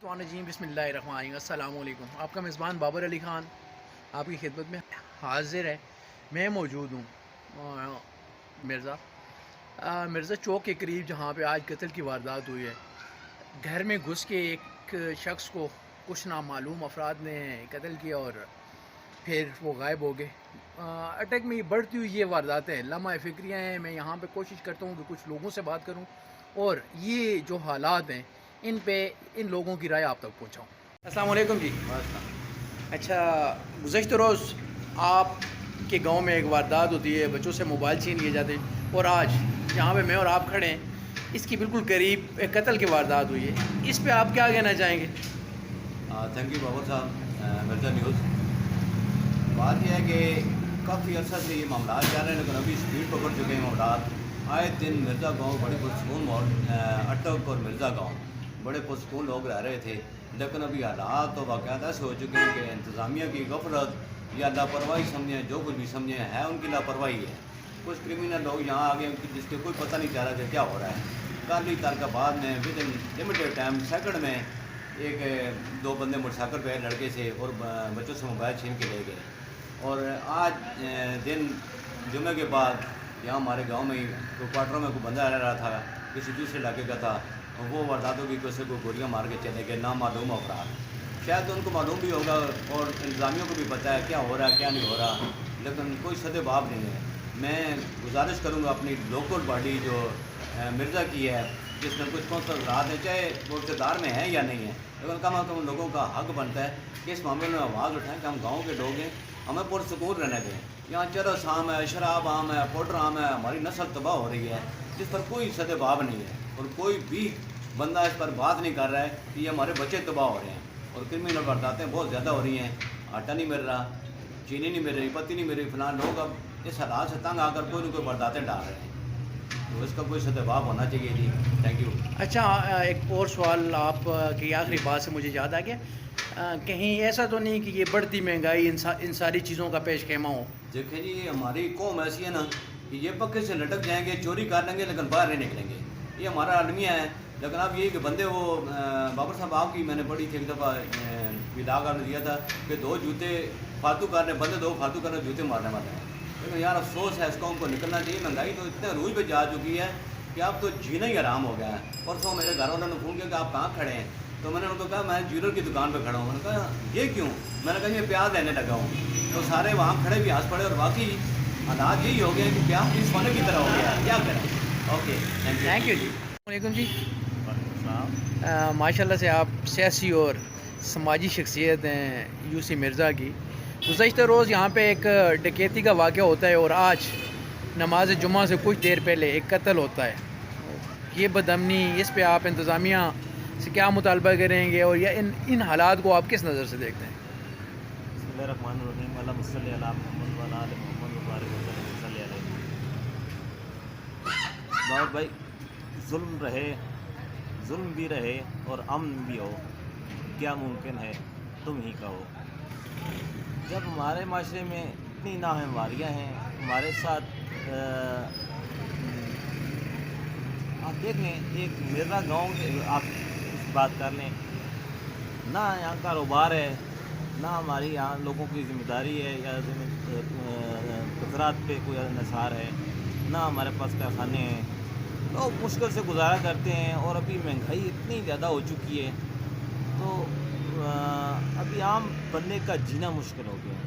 जी बिस्मिल्लाहिर्रहमानिर्रहीम अस्सलाम वालेकुम। आपका मेज़बान बाबर अली ख़ान आपकी खिदमत में हाज़िर है। मैं मौजूद हूँ मिर्ज़ा चौक के करीब, जहाँ पे आज कत्ल की वारदात हुई है। घर में घुस के एक शख्स को कुछ नामालूम अफराद ने कत्ल किया और फिर वो गायब हो गए। अटैक में ये बढ़ती हुई ये वारदातें लम्हा फ़िक्रियाँ हैं। मैं यहाँ पे कोशिश करता हूँ कि कुछ लोगों से बात करूँ और ये जो हालात हैं इन पे इन लोगों की राय आप तक पहुँचाऊँ। अस्सलाम वालेकुम जी। अच्छा, गुज़श्ता रोज़ आपके गांव में एक वारदात होती है, बच्चों से मोबाइल छीन लिए जाते हैं, और आज जहाँ पे मैं और आप खड़े हैं इसकी बिल्कुल करीब एक कत्ल की वारदात हुई है। इस पे आप क्या कहना चाहेंगे? थैंक यू बाबर साहब। मिर्ज़ा न्यूज़, बात यह है कि काफ़ी अर्सा से ये मामला जा रहे हैं, लेकिन अभी स्पीड पकड़ चुके हैं मामला। आए दिन मिर्ज़ा गांव बड़े पुरसकून अटक और मिर्ज़ा गांव बड़े पुरसकून लोग रह रहे थे, लेकिन अभी हालात तो वाक़यात ऐसे हो चुके हैं कि इंतज़ामिया की गफलत या लापरवाही समझें, जो कुछ भी समझें, है उनकी लापरवाही है। कुछ क्रिमिनल लोग यहाँ आ गए जिसके कोई पता नहीं चल रहा कि क्या हो रहा है। काली तारकाबाद में with in limited time second में दो बंदे मोटरसाइकिल पे लड़के से और बच्चों से मोबाइल छीन के ले गए। और आज दिन जुमे के बाद यहाँ हमारे गांव में ही क्वार्टरों में कोई बंदा रह रहा था, किसी दूसरे इलाके का था, और वो वारदातों की कोई से कोई गोलियाँ मार के चले गए नामालूम अफराद। शायद उनको मालूम भी होगा और इंतज़ामियों को भी पता है क्या हो रहा है क्या नहीं हो रहा, लेकिन कोई सदेबाब नहीं है। मैं गुजारिश करूँगा अपनी लोकल बॉडी जो मिर्ज़ा की है, जिसमें कुछ कौंसल रात है, चाहे वो इक़्तिदार में है या नहीं है, लेकिन कम अज़ कम लोगों का हक़ बनता है कि इस मामले में आवाज़ उठाएं कि हम गाँव के लोग हैं, हमें पुरसकून रहने दें। यहाँ चरस आम है, शराब आम है, पाउडर आम है, हमारी नस्ल तबाह हो रही है, जिस पर कोई सदेबाब नहीं है और कोई भी बंदा इस पर बात नहीं कर रहा है कि ये हमारे बच्चे तबाह हो रहे हैं। और क्रिमिनल वारदातें बहुत ज़्यादा हो रही हैं, आटा नहीं मिल रहा, चीनी नहीं मिल रही, पत्ती नहीं मिल रही, फलां लोग अब इस हालात से तंग आकर कोई ना कोई वारदातें डाल रहे हैं, तो इसका कोई सदेबाब होना चाहिए जी। Thank you. अच्छा, एक और सवाल आप की आखिरी बात से मुझे याद आ गया। कहीं ऐसा तो नहीं कि ये बढ़ती महंगाई इन सारी चीज़ों का पेश खेमा हो? देखिए जी, हमारी कौम ऐसी है ना कि ये पक्के से लटक जाएंगे, चोरी कर लेंगे, लेकिन बाहर नहीं निकलेंगे। ये हमारा आलमिया है। लेकिन अब ये कि बंदे वो बाबर साहब आपकी मैंने पढ़ी थी एक दफ़ा विदाग ने दिया था कि दो जूते फालतू करने बंदे दो फालतू करने जूते मारने वाले हैं। लेकिन यार अफसोस है, इस कौम को निकलना चाहिए। महंगाई तो इतने रूज पे जा चुकी है कि अब तो जीना ही आराम हो गया है। परसों मेरे घर वालों ने फ़ोन किया कि आप कहाँ खड़े हैं, तो मैंने उनको कहा मैं ज्वेलर की दुकान पे खड़ा हूँ। मैंने कहा ये क्यों? मैंने कहा ये प्याज लेने लगा हूँ। तो सारे वहाँ खड़े भी हंस पड़े और बाकी हालात यही हो गए कि प्याज भी सोने की तरह हो गया है, क्या करें। ओके, थैंक यू जी। वालेकुम जी। माशाल्लाह से आप सियासी और समाजी शख्सियत हैं यूसी मिर्ज़ा की। गुज़श्ता रोज़ यहाँ पे एक डकैती का वाक़या होता है और आज नमाज जुमा से कुछ देर पहले एक कत्ल होता है। ये बदअमनी, इस पे आप इंतज़ामिया से क्या मुतालबा करेंगे और या इन हालात को आप किस नज़र से देखते हैं? बहुत भाई, जुल्म रहे, जुल्म भी रहे और अमन भी हो, क्या मुमकिन है तुम ही कहो। जब हमारे माशरे में इतनी नाहमवारियाँ हैं हमारे साथ, आप देख लें एक मिर्ज़ा गांव के आप बात कर लें ना, यहाँ कारोबार है ना, हमारी यहाँ लोगों की ज़िम्मेदारी है या गुजरात पे कोई निसार है ना, हमारे पास कारखाने हैं, तो मुश्किल से गुजारा करते हैं। और अभी महंगाई इतनी ज़्यादा हो चुकी है तो अभी आम बंदे का जीना मुश्किल हो गया है।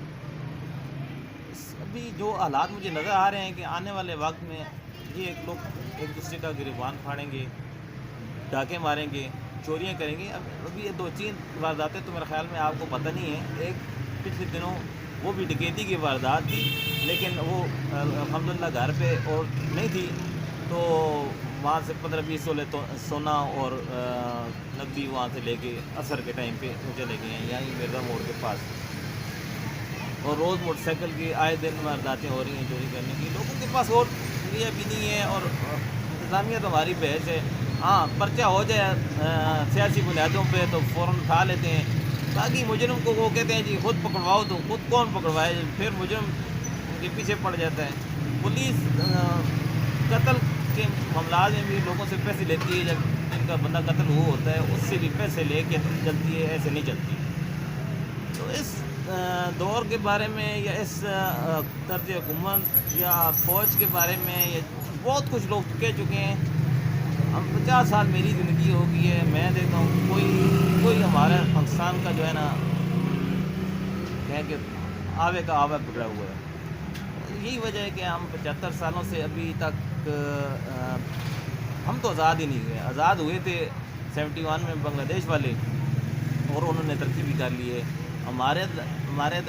अभी जो हालात मुझे नज़र आ रहे हैं कि आने वाले वक्त में ये लोग एक दूसरे का गिरबान फाड़ेंगे, डाके मारेंगे, चोरियां करेंगे। अभी ये दो तीन वारदातें तो मेरे ख्याल में आपको पता नहीं है। एक पिछले दिनों वो भी डकैती की वारदात थी, लेकिन वो अल्हम्दुलिल्लाह घर पे और नहीं थी, तो वहाँ से 15-20 तोले सोना और नकदी वहाँ से लेके असर के टाइम पे वो चले गए हैं यहीं मिर्ज़ा मोड़ के पास। और रोज़ मोटरसाइकिल की आए दिन वारदातें हो रही हैं चोरी करने की। लोगों के पास और ये भी नहीं है और इंतज़ामिया तो हमारी बहस है। हाँ, पर्चा हो जाए सियासी बुनियादों पे तो फ़ौरन उठा लेते हैं, बाकी मुजरिम को वो कहते हैं जी खुद पकड़वाओ, तो खुद कौन पकड़वाए, फिर मुजरिम उनके पीछे पड़ जाता है। पुलिस कत्ल के मामला में भी लोगों से पैसे लेती है, जब جن کا بندہ قتل ہوا ہوتا ہے اس سے بھی پیسے لے کے چلتی ہے، ایسے نہیں چلتی. تو اس دور کے بارے میں یا اس طرز حکومت یا فوج کے بارے میں بہت کچھ لوگ کہہ چکے ہیں. ہم 50 سال میری زندگی ہو گئی ہے، میں دیکھتا ہوں کوئی ہمارا پاکستان کا جو ہے نا کہیں کہ آوے کا آوے بگڑا ہوا ہے. یہی وجہ ہے کہ ہم 75 سالوں سے ابھی تک ہم تو آزاد ہی نہیں ہوئے. آزاد ہوئے تھے 71 میں بنگلہ دیش والے، اور انہوں نے ترقی بھی کر لی ہے. ہمارے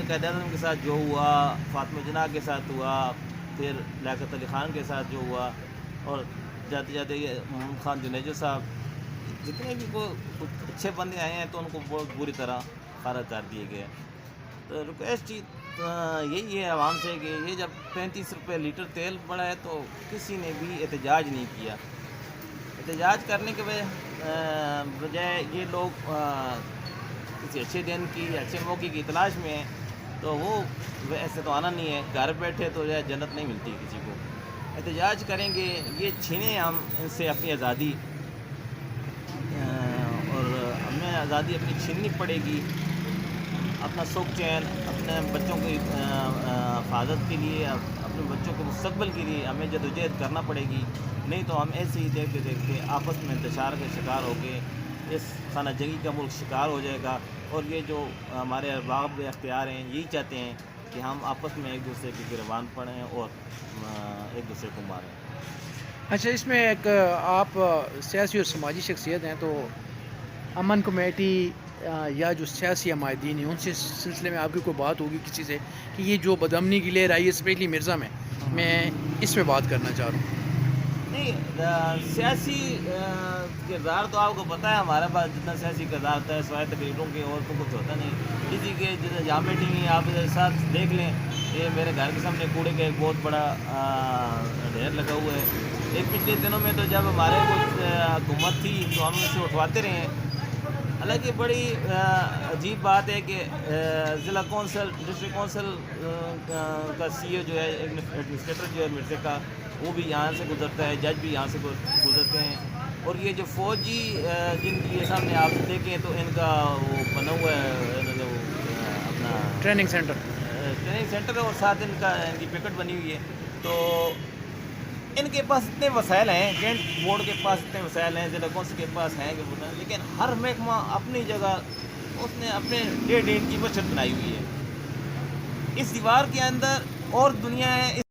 قائد اعظم کے ساتھ جو ہوا، فاطمہ جناح کے ساتھ ہوا، پھر لیاقت علی خان کے ساتھ جو ہوا، اور جاتے جاتے یہ محمد خان جنیجو صاحب، جتنے بھی کچھ اچھے بندے آئے ہیں تو ان کو بہت بری طرح خارج کر دیے گئے. تو ریکویسٹ یہی ہے عوام سے کہ یہ جب 35 روپے لیٹر تیل بڑھا ہے تو کسی نے بھی احتجاج نہیں کیا. احتجاج کرنے کے بجائے یہ لوگ کسی اچھے دن کی یا اچھے موقع کی تلاش میں ہیں، تو وہ ایسے تو آنا نہیں ہے. گھر بیٹھے تو جنت نہیں ملتی کسی کو. احتجاج کریں گے، یہ چھینیں ہم ان سے اپنی آزادی، اور ہمیں آزادی اپنی چھیننی پڑے گی. اپنا سکھ چین، اپنے بچوں کی حفاظت کے لیے، اپنے بچوں کے مستقبل کے لیے ہمیں جدوجہد کرنا پڑے گی. نہیں تو ہم ایسے ہی دیکھتے دیکھتے آپس میں انتشار کے شکار ہو کے اس خانہ جنگی کا ملک شکار ہو جائے گا. اور یہ جو ہمارے ارباب اختیار ہیں یہی چاہتے ہیں کہ ہم آپس میں ایک دوسرے کے گربان پڑیں اور ایک دوسرے کو ماریں. اچھا، اس میں ایک آپ سیاسی اور سماجی شخصیت ہیں، تو امن کمیٹی یا جو سیاسی عمائدین ہیں ان سے سلسلے میں آپ کی کوئی بات ہوگی کسی سے کہ یہ جو بدامنی کی لہر آئی ہے اسپیشلی مرزا میں اس پہ بات کرنا چاہ رہا ہوں. نہیں، سیاسی کردار تو آپ کو پتہ ہے ہمارے پاس جتنا سیاسی کردار ہوتا ہے سوائے تقریروں کے اور تو کچھ ہوتا نہیں. کسی کے جہاں بیٹھی ہوئی آپ ساتھ دیکھ لیں، یہ میرے گھر کے سامنے کوڑے کا ایک بہت بڑا ڈھیر لگا ہوا ہے. ایک پچھلے دنوں میں تو جب ہمارے کچھ حکومت تھی تو ہم اسے اٹھواتے رہے ہیں. حالانکہ بڑی عجیب بات ہے کہ ضلع کونسل، ڈسٹرکٹ کونسل کا سی او جو ہے، ایڈمنسٹریٹر جو ہے مرزے کا، وہ بھی یہاں سے گزرتا ہے، جج بھی یہاں سے گزرتے ہیں. اور یہ جو فوجی جن کے سامنے آپ دیکھیں تو ان کا وہ بنا ہوا ہے اپنا ٹریننگ سینٹر ہے، اور ساتھ ان کی پکٹ بنی ہوئی ہے. تو ان کے پاس اتنے وسائل ہیں، کینٹ بورڈ کے پاس اتنے وسائل ہیں، ضلع کونسل کے پاس ہیں کہ لیکن ہر محکمہ اپنی جگہ اس نے اپنے ڈیڑھ کی بچت بنائی ہوئی ہے. اس دیوار کے اندر اور دنیا ہے.